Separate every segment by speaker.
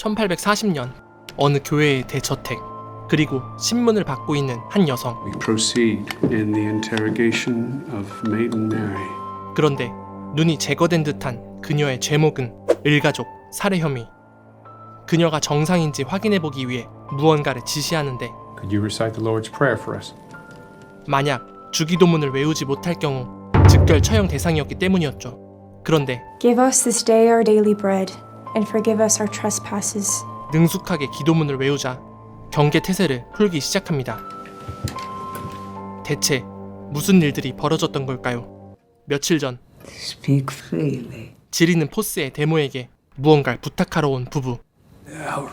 Speaker 1: 1840년 어느 교회의 대저택, 그리고 신문을 받고 있는 한 여성.
Speaker 2: We proceed in the interrogation of Maiden Mary.
Speaker 1: 그런데 눈이 제거된 듯한 그녀의 죄목은 일가족 살해 혐의. 그녀가 정상인지 확인해보기 위해 무언가를 지시하는데
Speaker 2: Could you recite the Lord's Prayer for us?
Speaker 1: 만약 주기도문을 외우지 못할 경우 즉결 처형 대상이었기 때문이었죠. 그런데
Speaker 3: Give us this day our daily bread, and forgive us our trespasses.
Speaker 1: 능숙하게 기도문을 외우자 경계태세를 풀기 시작합니다. 대체 무슨 일들이 벌어졌던 걸까요? 며칠 전
Speaker 4: Speak freely.
Speaker 1: 지리는 포스의 데모에게 무언가를 부탁하러 온 부부.
Speaker 5: Our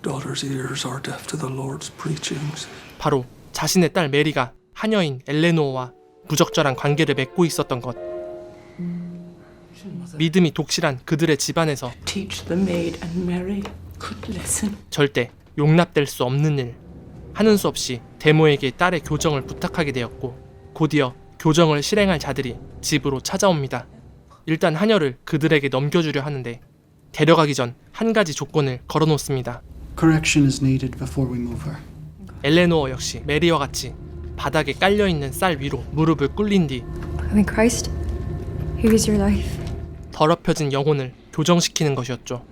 Speaker 5: daughter's ears are deaf to the Lord's preachings.
Speaker 1: 바로 자신의 딸 메리가 하녀인 엘레노어와 부적절한 관계를 맺고 있었던 것. 믿음이 독실한 그들의 집안에서
Speaker 4: Teach the maid and Mary could listen.
Speaker 1: 절대 용납될 수 없는 일. 하는 수 없이 데모에게 딸의 교정을 부탁하게 되었고, 곧이어 교정을 실행할 자들이 집으로 찾아옵니다. 일단 하녀를 그들에게 넘겨주려 하는데 데려가기 전 한 가지 조건을 걸어놓습니다.
Speaker 5: Correction is needed before we move her.
Speaker 1: 엘레노어 역시 메리와 같이 바닥에 깔려있는 쌀 위로 무릎을 꿇린 뒤
Speaker 3: In Christ, here is your life.
Speaker 1: 더럽혀진 영혼을 교정시키는 것이었죠.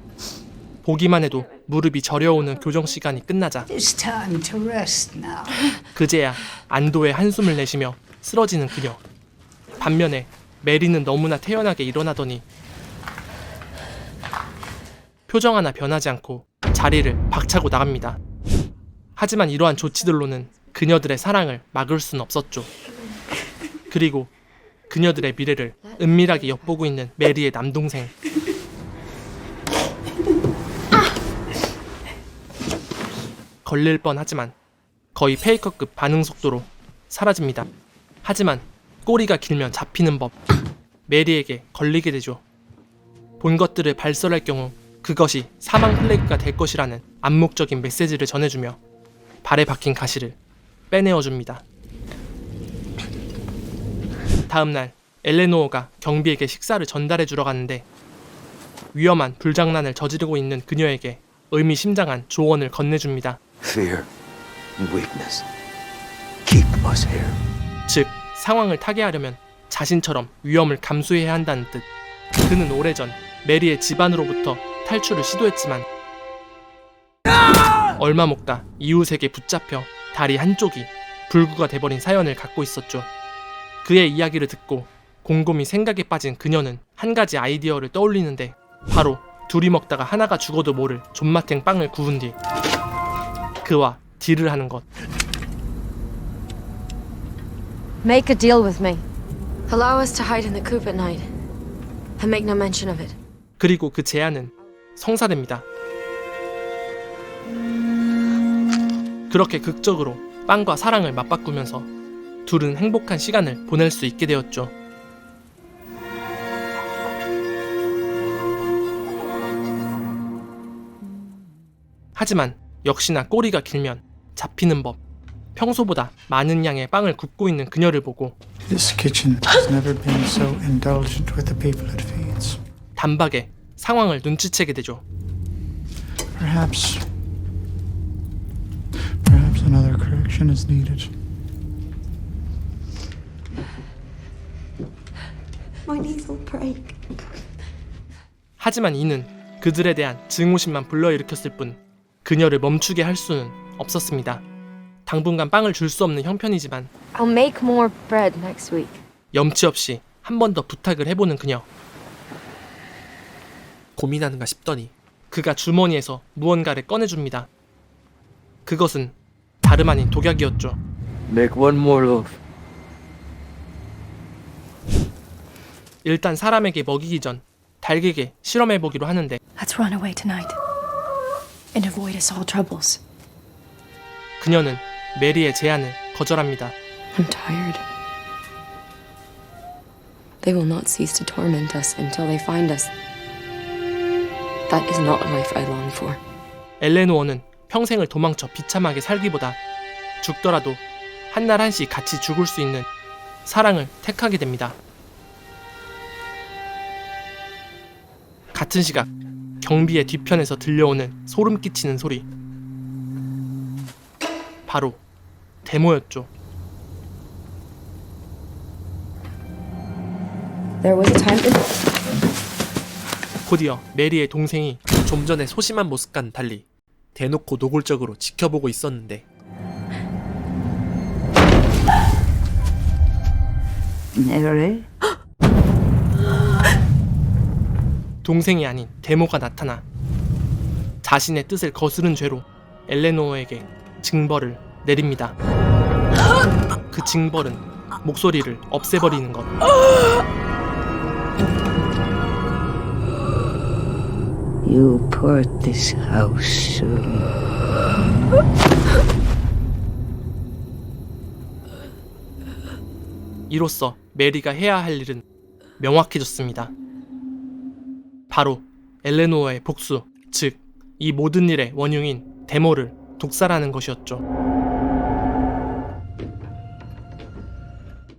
Speaker 1: 보기만 해도 무릎이 저려오는 교정 시간이 끝나자
Speaker 4: It's time to rest now.
Speaker 1: 그제야 안도의 한숨을 내쉬며 쓰러지는 그녀. 반면에 메리는 너무나 태연하게 일어나더니 표정 하나 변하지 않고 자리를 박차고 나갑니다. 하지만 이러한 조치들로는 그녀들의 사랑을 막을 순 없었죠. 그리고 그녀들의 미래를 은밀하게 엿보고 있는 메리의 남동생. 걸릴 뻔하지만 거의 페이커급 반응 속도로 사라집니다. 하지만 꼬리가 길면 잡히는 법. 메리에게 걸리게 되죠. 본 것들을 발설할 경우 그것이 사망 플래그가 될 것이라는 암묵적인 메시지를 전해주며 발에 박힌 가시를 빼내어줍니다. 다음날 엘레노어가 경비에게 식사를 전달해주러 가는데 위험한 불장난을 저지르고 있는 그녀에게 의미심장한 조언을 건네줍니다.
Speaker 6: Fear and weakness. Keep us here.
Speaker 1: 즉, 상황을 타개하려면 자신처럼 위험을 감수해야 한다는 뜻. 그는 오래전 메리의 집안으로부터 탈출을 시도했지만 얼마 못 가 이웃에게 붙잡혀 다리 한쪽이 불구가 돼버린 사연을 갖고 있었죠. 그의 이야기를 듣고 곰곰이 생각에 빠진 그녀는 한 가지 아이디어를 떠올리는데 바로 둘이 먹다가 하나가 죽어도 모를 존맛탱 빵을 구운 뒤 그와 딜을 하는 것.
Speaker 7: Make a deal with me. Allow us to hide in the coop at night and make no mention of it.
Speaker 1: 그리고 그 제안은 성사됩니다. 그렇게 극적으로 빵과 사랑을 맞바꾸면서 둘은 행복한 시간을 보낼 수 있게 되었죠. 하지만 역시나 꼬리가 길면 잡히는 법. 평소보다 많은 양의 빵을 굽고 있는 그녀를 보고
Speaker 8: This kitchen has never been so indulgent with the people it feeds.
Speaker 1: 단박에 상황을 눈치채게 되죠.
Speaker 8: Perhaps another correction is needed.
Speaker 7: My knees will break.
Speaker 1: 하지만 이는 그들에 대한 증오심만 불러일으켰을 뿐 그녀를 멈추게 할 수는 없었습니다. 당분간 빵을 줄 수 없는 형편이지만
Speaker 7: I'll make more bread next week.
Speaker 1: 염치 없이 한 번 더 부탁을 해보는 그녀. 고민하는가 싶더니 그가 주머니에서 무언가를 꺼내줍니다. 그것은 다름 아닌 독약이었죠.
Speaker 6: Make one more loaf.
Speaker 1: 일단 사람에게 먹이기 전 닭에게 실험해보기로 하는데
Speaker 3: Let's run away tonight and avoid us all troubles.
Speaker 1: 그녀는 메리의 제안을 거절합니다.
Speaker 7: I'm tired. They will not cease to torment us until they find us. That is not a life I long for.
Speaker 1: 엘레노어는 평생을 도망쳐 비참하게 살기보다 죽더라도 한날 한씩 같이 죽을 수 있는 사랑을 택하게 됩니다. 같은 시각 경비의 뒤편에서 들려오는 소름 끼치는 소리. 바로 데모였죠.
Speaker 7: There was a time in
Speaker 1: 곧이어 메리의 동생이 좀 전에 소심한 모습과는 달리 대놓고 노골적으로 지켜보고 있었는데
Speaker 4: Mary?
Speaker 1: 동생이 아닌 데모가 나타나 자신의 뜻을 거스른 죄로 엘레노어에게 징벌을 내립니다. 그 징벌은 목소리를 없애버리는 것.
Speaker 4: You put this house soon.
Speaker 1: 이로써 메리가 해야 할 일은 명확해졌습니다. 바로 엘레노어의 복수, 즉 이 모든 일의 원흉인 데모를 독살하는 것이었죠.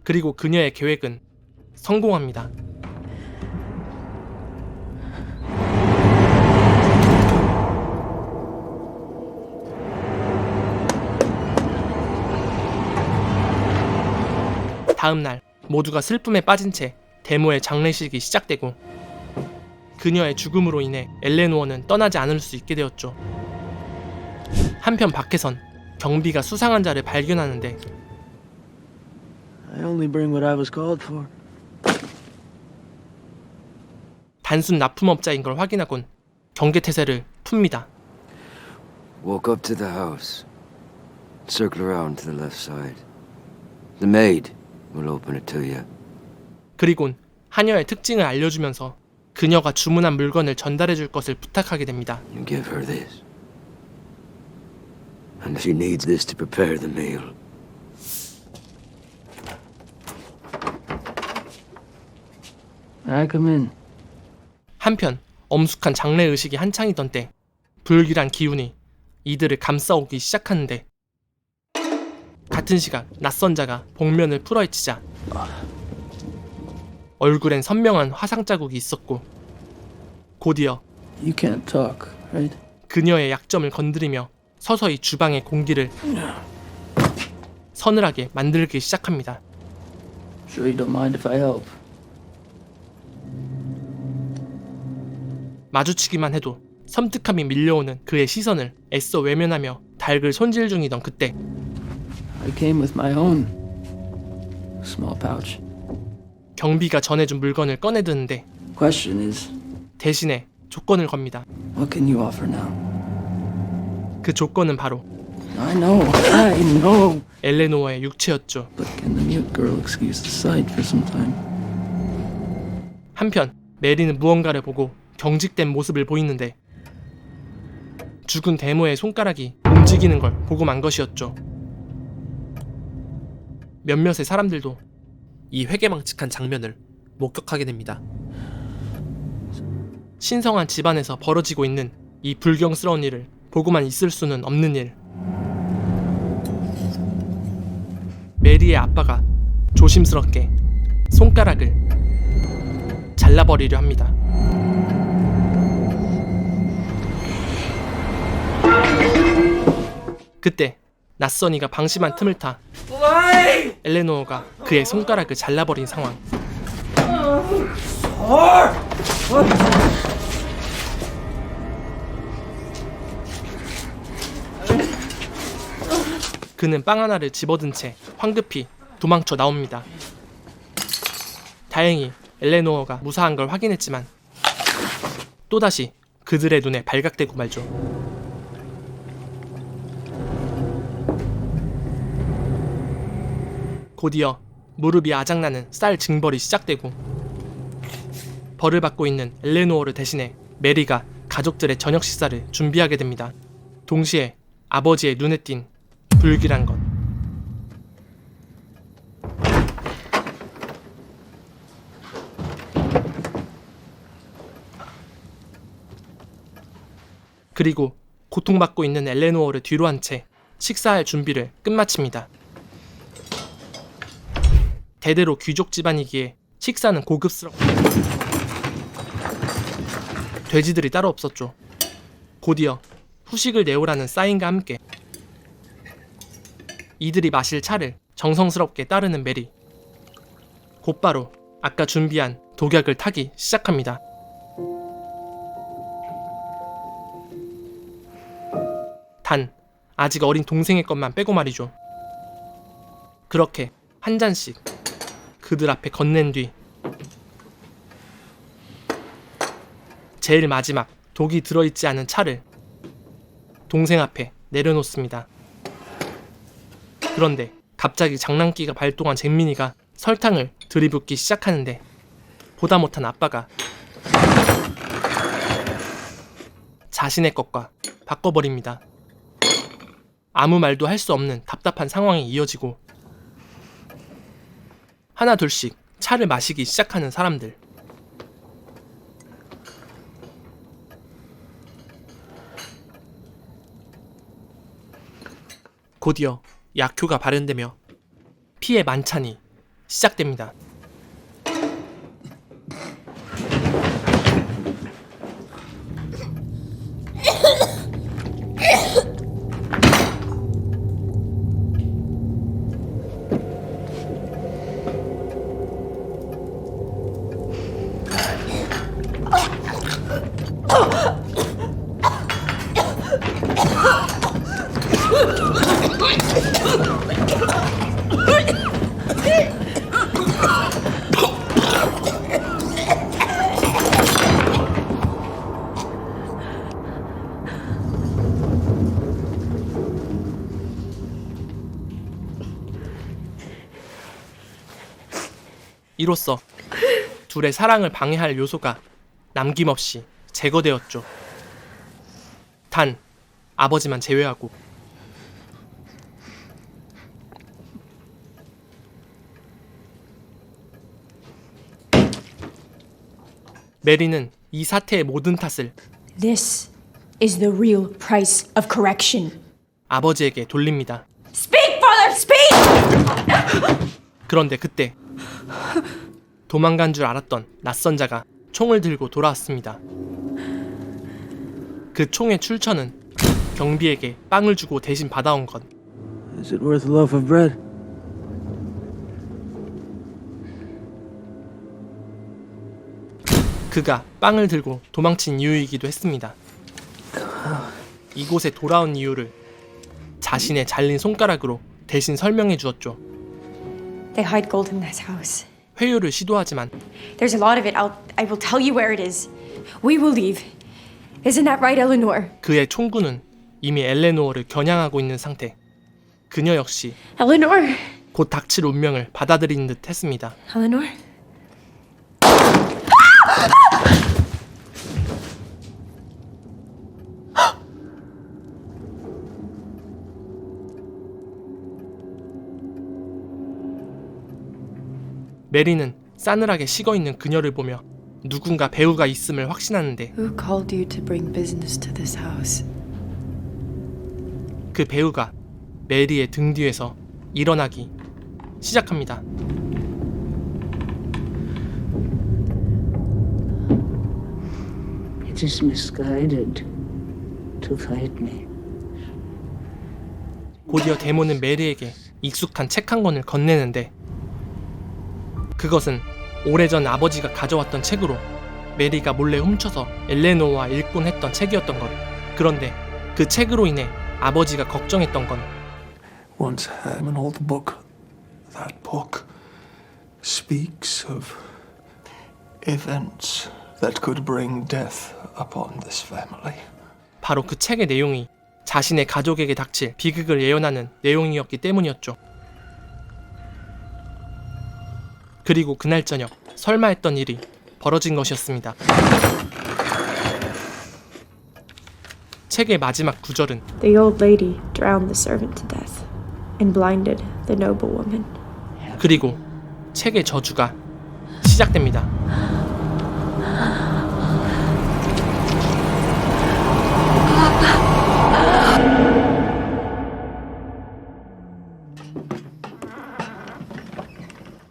Speaker 1: 그리고 그녀의 계획은 성공합니다. 다음 날 모두가 슬픔에 빠진 채 데모의 장례식이 시작되고 그녀의 죽음으로 인해 엘레노어는 떠나지 않을 수 있게 되었죠. 한편 밖에선 경비가 수상한 자를 발견하는데
Speaker 6: I only bring what I was called for.
Speaker 1: 단순 납품업자인 걸 확인하곤 경계태세를 풉니다.
Speaker 6: Walk up to the house. Circle around to the left side. The maid will open it to you.
Speaker 1: 그리곤 하녀의 특징을 알려주면서 그녀가 주문한 물건을 전달해줄 것을 부탁하게 됩니다.
Speaker 6: You give her this. And she needs this to prepare the meal. I come in.
Speaker 1: 한편 엄숙한 장례의식이 한창이던 때 불길한 기운이 이들을 감싸오기 시작하는데 같은 시각 낯선 자가 복면을 풀어헤치자 얼굴엔 선명한 화상 자국이 있었고 곧이어
Speaker 6: You can't talk, right?
Speaker 1: 그녀의 약점을 건드리며 서서히 주방의 공기를 서늘하게 만들기 시작합니다.
Speaker 6: Sure you don't mind if I help?
Speaker 1: 마주치기만 해도 섬뜩함이 밀려오는 그의 시선을 애써 외면하며 닭을 손질 중이던 그때
Speaker 6: I came with my own small pouch.
Speaker 1: 경비가 전해준 물건을 꺼내드는데
Speaker 6: Question is,
Speaker 1: 대신에 조건을 겁니다.
Speaker 6: what can you offer now?
Speaker 1: 그 조건은 바로
Speaker 6: I know.
Speaker 1: 엘레노어의 육체였죠.
Speaker 6: But can the mute girl excuse the sight for some time?
Speaker 1: 한편 메리는 무언가를 보고 경직된 모습을 보이는데 죽은 데모의 손가락이 움직이는 걸 보고 만 것이었죠. 몇몇의 사람들도 이 회개망측한 장면을 목격하게 됩니다. 신성한 집안에서 벌어지고 있는 이 불경스러운 일을 보고만 있을 수는 없는 일. 메리의 아빠가 조심스럽게 손가락을 잘라버리려 합니다. 그때 낯선 이가 방심한 틈을 타 엘레노어가 그의 손가락을 잘라버린 상황. 그는 빵 하나를 집어든 채 황급히 도망쳐 나옵니다. 다행히 엘레노어가 무사한 걸 확인했지만 또다시 그들의 눈에 발각되고 말죠. 곧이어 무릎이 아작나는 쌀 징벌이 시작되고 벌을 받고 있는 엘레노어를 대신해 메리가 가족들의 저녁 식사를 준비하게 됩니다. 동시에 아버지의 눈에 띈 불길한 것. 그리고 고통받고 있는 엘레노어를 뒤로 한 채 식사할 준비를 끝마칩니다. 대대로 귀족 집안이기에 식사는 고급스럽고 돼지들이 따로 없었죠. 곧이어 후식을 내오라는 사인과 함께 이들이 마실 차를 정성스럽게 따르는 메리. 곧바로 아까 준비한 독약을 타기 시작합니다. 단 아직 어린 동생의 것만 빼고 말이죠. 그렇게 한 잔씩 그들 앞에 건넨 뒤 제일 마지막 독이 들어있지 않은 차를 동생 앞에 내려놓습니다. 그런데 갑자기 장난기가 발동한 잭민이가 설탕을 들이붓기 시작하는데 보다 못한 아빠가 자신의 것과 바꿔버립니다. 아무 말도 할 수 없는 답답한 상황이 이어지고 하나 둘씩 차를 마시기 시작하는 사람들. 곧이어 약효가 발현되며 피해 만찬이 시작됩니다. 이로써 둘의 사랑을 방해할 요소가 남김없이 제거되었죠. 단 아버지만 제외하고. 메리는 이 사태의 모든 탓을
Speaker 3: This is the real price of correction.
Speaker 1: 아버지에게 돌립니다.
Speaker 3: Speak, father, speak!
Speaker 1: 그런데 그때 도망간 줄 알았던 낯선 자가 총을 들고 돌아왔습니다. 그 총의 출처는 경비에게 빵을 주고 대신 받아온 것.
Speaker 9: Is it worth a loaf of bread?
Speaker 1: 그가 빵을 들고 도망친 이유이기도 했습니다. 이곳에 돌아온 이유를 자신의 잘린 손가락으로 대신 설명해 주었죠.
Speaker 3: They hide gold in this house.
Speaker 1: 회유를 시도하지만
Speaker 3: There's a lot of it. I will tell you where it is. We will leave. Isn't that right, Eleanor?
Speaker 1: 그의 총구는 이미 엘레노어를 겨냥하고 있는 상태. 그녀 역시
Speaker 3: Eleanor!
Speaker 1: 곧 닥칠 운명을 받아들이는 듯 했습니다.
Speaker 3: Eleanor?
Speaker 1: 메리는 싸늘하게 식어있는 그녀를 보며 누군가 배우가 있음을 확신하는데
Speaker 10: Who called you to bring business to this house?
Speaker 1: 그 배우가 메리의 등 뒤에서 일어나기 시작합니다.
Speaker 4: It is misguided to fight me.
Speaker 1: 곧이어 데모는 메리에게 익숙한 책 한 권을 건네는데 그것은 오래전 아버지가 가져왔던 책으로 메리가 몰래 훔쳐서 엘레노와 읽곤 했던 책이었던 것. 그런데 그 책으로 인해 아버지가 걱정했던 건
Speaker 5: Once had an old book. That book speaks of events that could bring death upon this family.
Speaker 1: 바로 그 책의 내용이 자신의 가족에게 닥칠 비극을 예언하는 내용이었기 때문이었죠. 그리고 그날 저녁 설마 했던 일이 벌어진 것이었습니다. 책의 마지막 구절은
Speaker 3: The old lady drowned the servant to death and blinded the noblewoman.
Speaker 1: 그리고 책의 저주가 시작됩니다.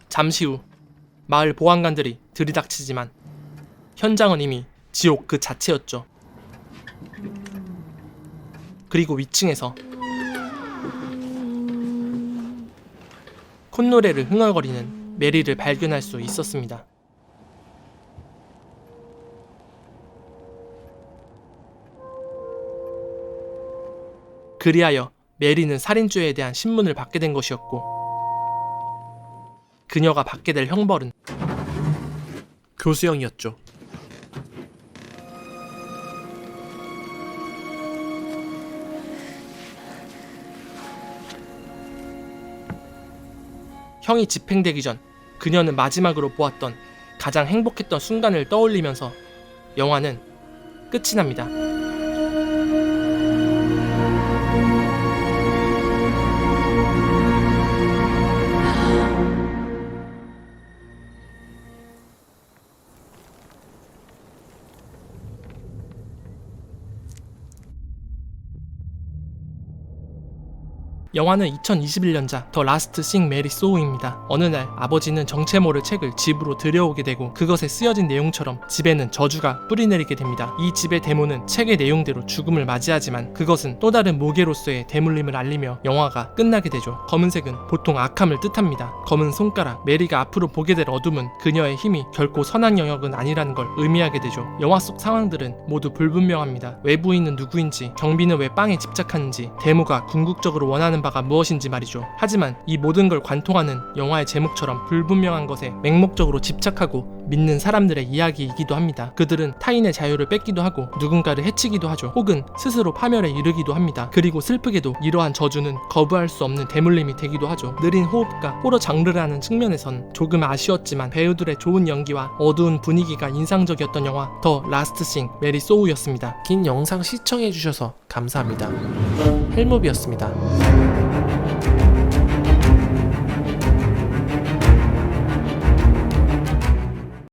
Speaker 1: 잠시 후 마을 보안관들이 들이닥치지만 현장은 이미 지옥 그 자체였죠. 그리고 위층에서 콧노래를 흥얼거리는 메리를 발견할 수 있었습니다. 그리하여 메리는 살인죄에 대한 신문을 받게 된 것이었고, 그녀가 받게 될 형벌은 교수형이었죠. 형이 집행되기 전 그녀는 마지막으로 보았던 가장 행복했던 순간을 떠올리면서 영화는 끝이 납니다. 영화는 2021년작 더 라스트 싱 메리 소우입니다. 어느 날 아버지는 정체 모를 책을 집으로 들여오게 되고 그것에 쓰여진 내용처럼 집에는 저주가 뿌리내리게 됩니다. 이 집의 대모는 책의 내용대로 죽음을 맞이하지만 그것은 또 다른 모계로서의 대물림을 알리며 영화가 끝나게 되죠. 검은색은 보통 악함을 뜻합니다. 검은 손가락, 메리가 앞으로 보게 될 어둠은 그녀의 힘이 결코 선한 영역은 아니라는 걸 의미하게 되죠. 영화 속 상황들은 모두 불분명합니다. 외부인은 누구인지, 경비는 왜 빵에 집착하는지, 대모가 궁극적으로 원하는 바가 무엇인지 말이죠. 하지만 이 모든 걸 관통하는 영화의 제목처럼 불분명한 것에 맹목적으로 집착하고 믿는 사람들의 이야기이기도 합니다. 그들은 타인의 자유를 뺏기도 하고 누군가를 해치기도 하죠. 혹은 스스로 파멸에 이르기도 합니다. 그리고 슬프게도 이러한 저주는 거부할 수 없는 대물림이 되기도 하죠. 느린 호흡과 호러 장르라는 측면에선 조금 아쉬웠지만 배우들의 좋은 연기와 어두운 분위기가 인상적이었던 영화 더 라스트 싱 메리 소우였습니다. 긴 영상 시청해주셔서 감사합니다. 헬무비였습니다.